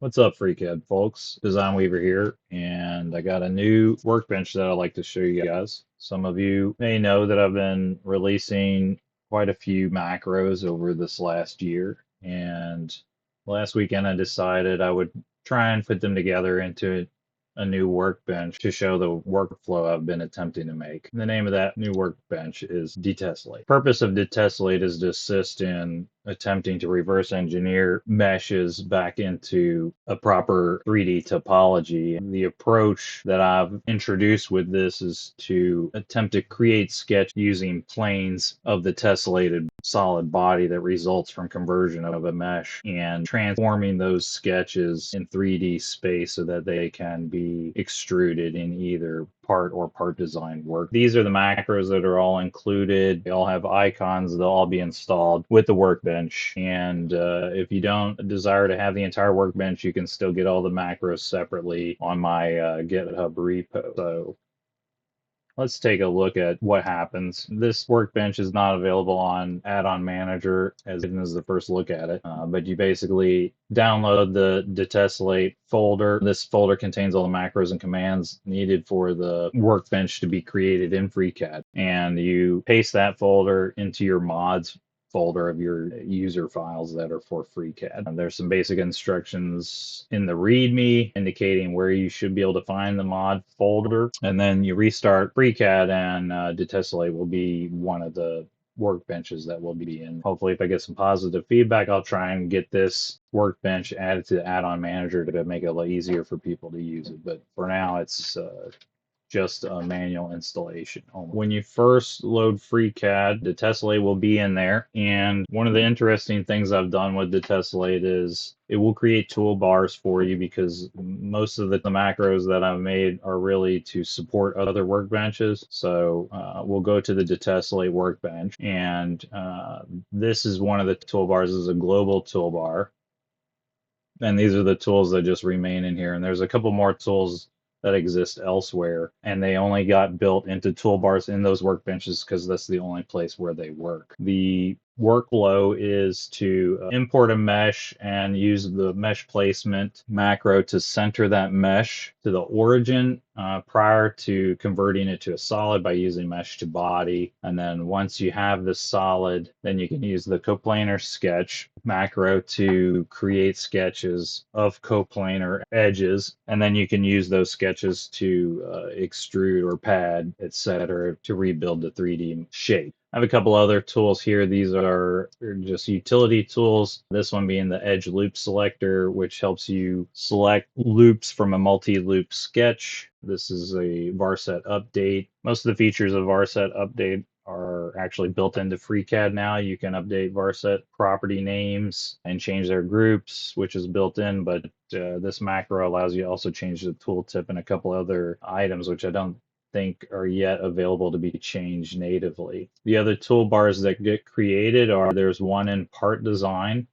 What's up, FreeCAD folks? Design Weaver here, and I got a new workbench that I'd like to show you guys. Some of you may know that I've been releasing quite a few macros over this last year, and last weekend I decided I would try and put them together into a new workbench to show the workflow I've been attempting to make. The name of that new workbench is Detessellate. Purpose of Detessellate is to assist in attempting to reverse engineer meshes back into a proper 3D topology. The approach that I've introduced with this is to attempt to create sketch using planes of the tessellated solid body that results from conversion of a mesh and transforming those sketches in 3D space so that they can be extruded in either part design work. These are the macros that are all included. They all have icons. They'll all be installed with the workbench. And if you don't desire to have the entire workbench, you can still get all the macros separately on my GitHub repo. So let's take a look at what happens. This workbench is not available on Add-on Manager as the first look at it, but you basically download the Detessellate folder. This folder contains all the macros and commands needed for the workbench to be created in FreeCAD, and you paste that folder into your mods folder of your user files that are for FreeCAD. And there's some basic instructions in the README indicating where you should be able to find the mod folder. And then you restart FreeCAD and Detessellate will be one of the workbenches that will be in. Hopefully, if I get some positive feedback, I'll try and get this workbench added to the add-on manager to make it a lot easier for people to use it. But for now, it's just a manual installation. When you first load FreeCAD, the Detessellate will be in there. And one of the interesting things I've done with the Detessellate is it will create toolbars for you because most of the macros that I've made are really to support other workbenches. So we'll go to the Detessellate workbench, and this is one of the toolbars. This is a global toolbar. And these are the tools that just remain in here. And there's a couple more tools that exist elsewhere, and they only got built into toolbars in those workbenches because that's the only place where they work. The workflow is to import a mesh and use the mesh placement macro to center that mesh to the origin prior to converting it to a solid by using mesh to body. And then once you have the solid, then you can use the coplanar sketch macro to create sketches of coplanar edges, and then you can use those sketches to extrude or pad, etc., to rebuild the 3D shape. I have a couple other tools here. These are just utility tools. This one being the Edge Loop Selector, which helps you select loops from a multi-loop sketch. This is a Varset update. Most of the features of Varset update are actually built into FreeCAD now. You can update Varset property names and change their groups, which is built in, but this macro allows you to also change the tooltip and a couple other items, which I don't think are yet available to be changed natively. The other toolbars that get created are there's one in part design.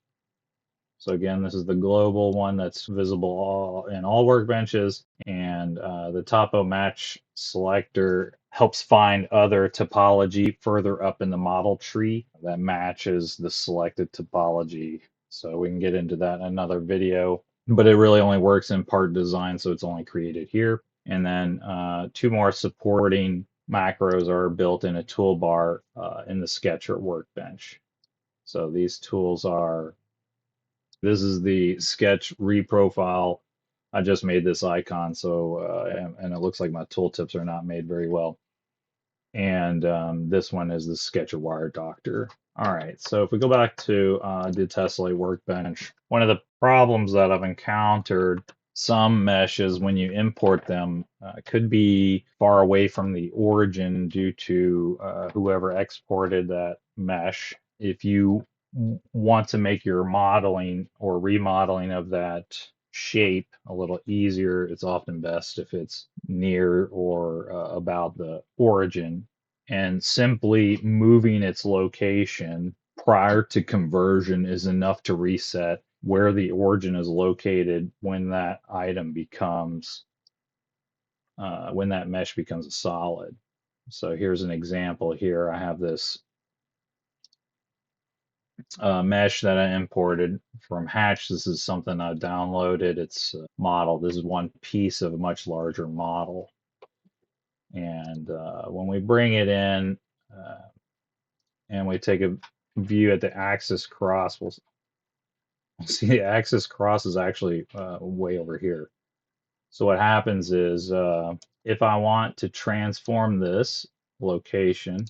So again, this is the global one that's visible in all workbenches, and the topo match selector helps find other topology further up in the model tree that matches the selected topology. So we can get into that in another video, but it really only works in part design, so it's only created here. And then two more supporting macros are built in a toolbar in the Sketcher workbench. So these tools are, this is the sketch reprofile. I just made this icon, so and it looks like my tooltips are not made very well. And this one is the Sketcher Wire Doctor. All right, so if we go back to the Detessellate Workbench, one of the problems that I've encountered, some meshes, when you import them, could be far away from the origin due to whoever exported that mesh. If you want to make your modeling or remodeling of that shape a little easier, it's often best if it's near or about the origin. And simply moving its location prior to conversion is enough to reset where the origin is located when that item becomes, when that mesh becomes a solid. So here's an example here. I have this mesh that I imported from Hatch. This is something I downloaded. It's a model. This is one piece of a much larger model. And when we bring it in uh, and we take a view at the axis cross, we'll see the axis cross is actually way over here. So what happens is if I want to transform this location,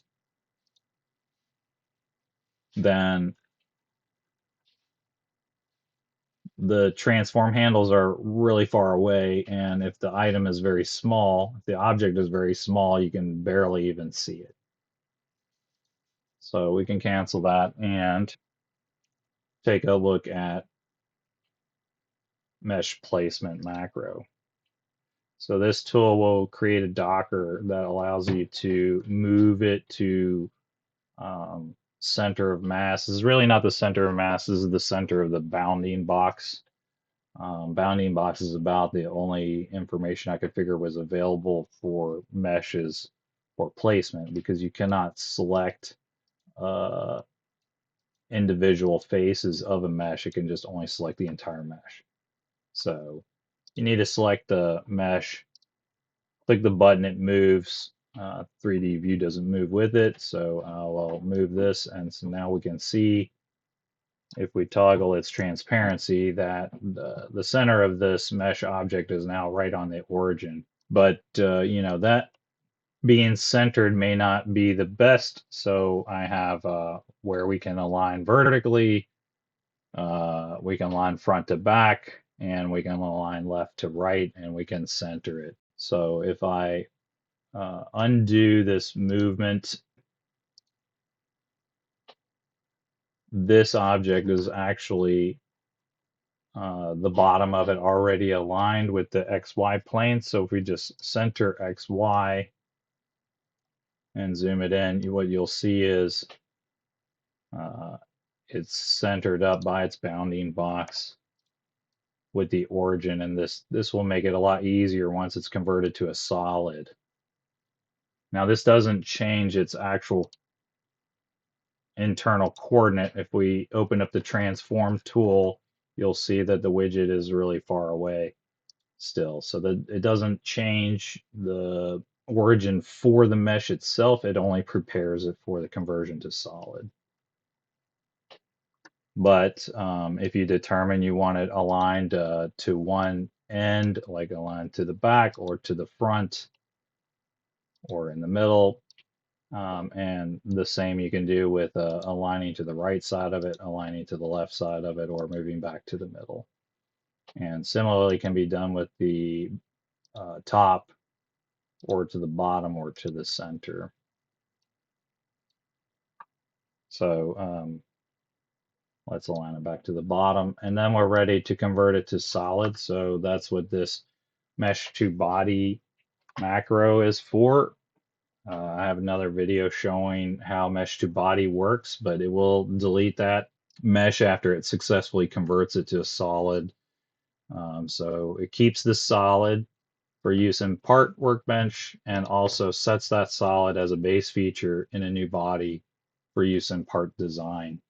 then the transform handles are really far away. And if the item is very small, if the object is very small, you can barely even see it. So we can cancel that and take a look at mesh placement macro. So this tool will create a Docker that allows you to move it to center of mass. This is really not the center of mass. This is the center of the bounding box. Bounding box is about the only information I could figure was available for meshes for placement because you cannot select uh, individual faces of a mesh. It can just only select the entire mesh. So you need to select the mesh, click the button, it moves. 3D view doesn't move with it, so I'll move this, and so now we can see if we toggle its transparency that the center of this mesh object is now right on the origin. But that being centered may not be the best, so I have where we can align vertically, we can align front to back, and we can align left to right, and we can center it. So if I undo this movement, this object is actually the bottom of it already aligned with the XY plane. So if we just center XY and zoom it in, what you'll see is uh, it's centered up by its bounding box with the origin, and this will make it a lot easier once it's converted to a solid. Now this doesn't change its actual internal coordinate. If we open up the transform tool, you'll see that the widget is really far away still. So that it doesn't change the origin for the mesh itself. It only prepares it for the conversion to solid. But if you determine you want it aligned to one end, like aligned to the back or to the front or in the middle, and the same you can do with aligning to the right side of it, aligning to the left side of it, or moving back to the middle. And similarly can be done with the top or to the bottom or to the center. So let's align it back to the bottom, and then we're ready to convert it to solid. So that's what this mesh to body macro is for. I have another video showing how mesh to body works, but it will delete that mesh after it successfully converts it to a solid. So it keeps the solid for use in part workbench and also sets that solid as a base feature in a new body for use in part design.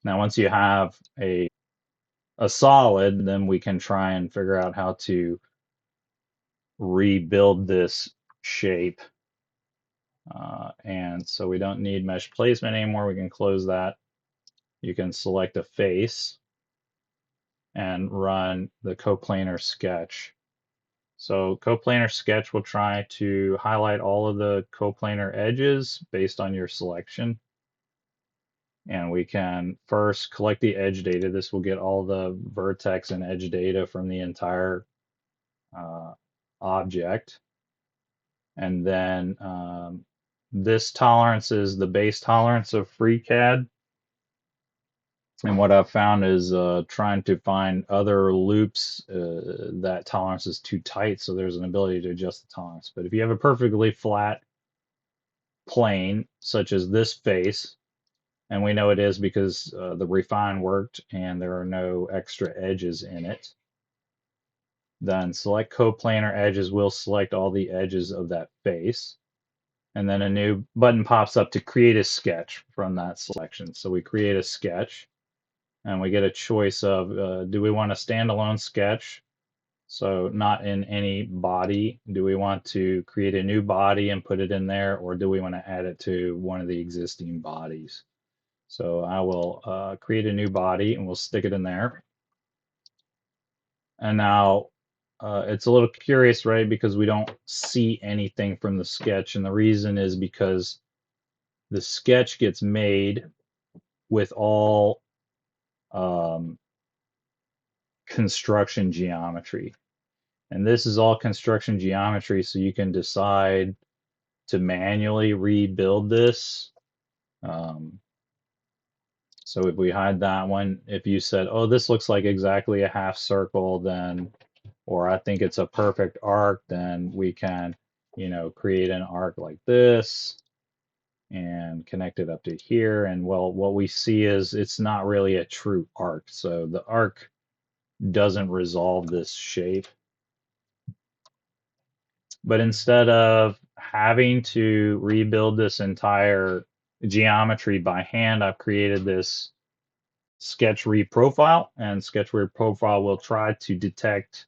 Now, once you have a solid, then we can try and figure out how to rebuild this shape. And so we don't need mesh placement anymore. We can close that. You can select a face and run the coplanar sketch. So coplanar sketch will try to highlight all of the coplanar edges based on your selection. And we can first collect the edge data. This will get all the vertex and edge data from the entire object. And then this tolerance is the base tolerance of FreeCAD. And what I've found is trying to find other loops that tolerance is too tight, so there's an ability to adjust the tolerance. But if you have a perfectly flat plane, such as this face, and we know it is because the refine worked and there are no extra edges in it, then select coplanar edges. We'll select all the edges of that face. And then a new button pops up to create a sketch from that selection. So we create a sketch and we get a choice of do we want a standalone sketch? So not in any body. Do we want to create a new body and put it in there, or do we want to add it to one of the existing bodies? So I will create a new body and we'll stick it in there. And now it's a little curious, right? Because we don't see anything from the sketch. And the reason is because the sketch gets made with all um, construction geometry. And this is all construction geometry, so you can decide to manually rebuild this. Um, so if we hide that one, if you said, oh, this looks like exactly a half circle, then, or I think it's a perfect arc, then we can, create an arc like this and connect it up to here. And well, what we see is it's not really a true arc. So the arc doesn't resolve this shape. But instead of having to rebuild this entire geometry by hand, I've created this sketch reprofile, and sketch reprofile will try to detect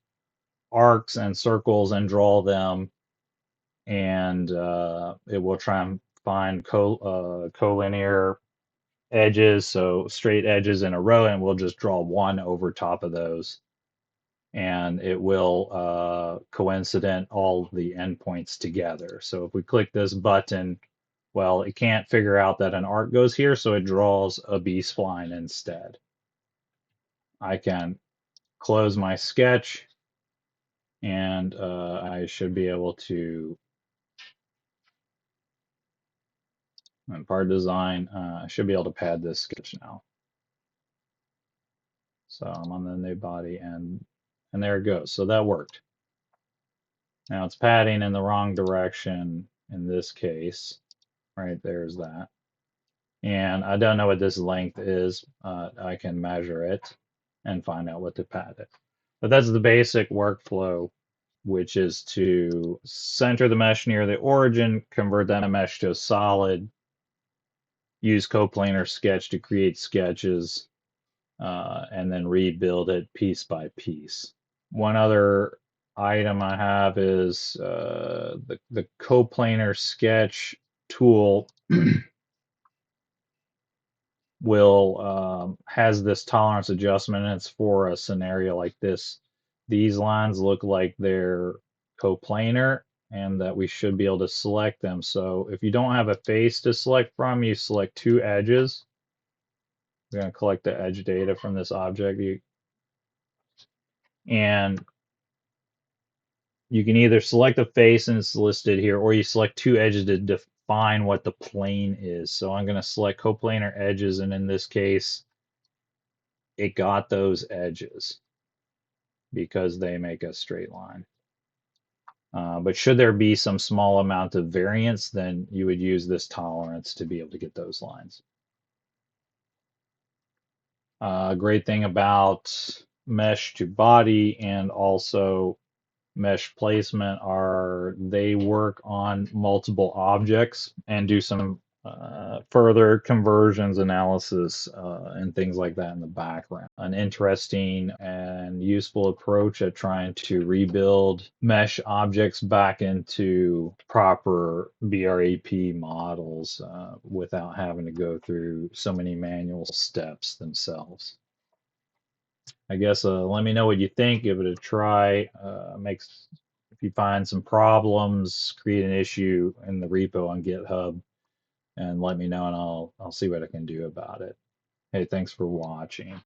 arcs and circles and draw them, and it will try and find collinear edges, so straight edges in a row, and we'll just draw one over top of those. And it will coincident all the endpoints together. So if we click this button, well, it can't figure out that an arc goes here, so it draws a B-spline instead. I can close my sketch, and I should be able to, in part design, I should be able to pad this sketch now. So I'm on the new body, and there it goes. So that worked. Now it's padding in the wrong direction in this case. Right, there's that. And I don't know what this length is. I can measure it and find out what to pad it. But that's the basic workflow, which is to center the mesh near the origin, convert that mesh to a solid, use coplanar sketch to create sketches, and then rebuild it piece by piece. One other item I have is the coplanar sketch tool will has this tolerance adjustment, and it's for a scenario like this. These lines look like they're coplanar and that we should be able to select them. So if you don't have a face to select from, you select two edges. We're going to collect the edge data from this object. And you can either select a face and it's listed here, or you select two edges to define what the plane is. So I'm going to select coplanar edges, and in this case, it got those edges because they make a straight line. But should there be some small amount of variance, then you would use this tolerance to be able to get those lines. Great thing about mesh to body and also mesh placement are they work on multiple objects and do some further conversions analysis and things like that in the background. An interesting and useful approach at trying to rebuild mesh objects back into proper BRAP models without having to go through so many manual steps themselves. I guess let me know what you think. Give it a try. Makes if you find some problems, create an issue in the repo on GitHub, and let me know, and I'll see what I can do about it. Hey, thanks for watching.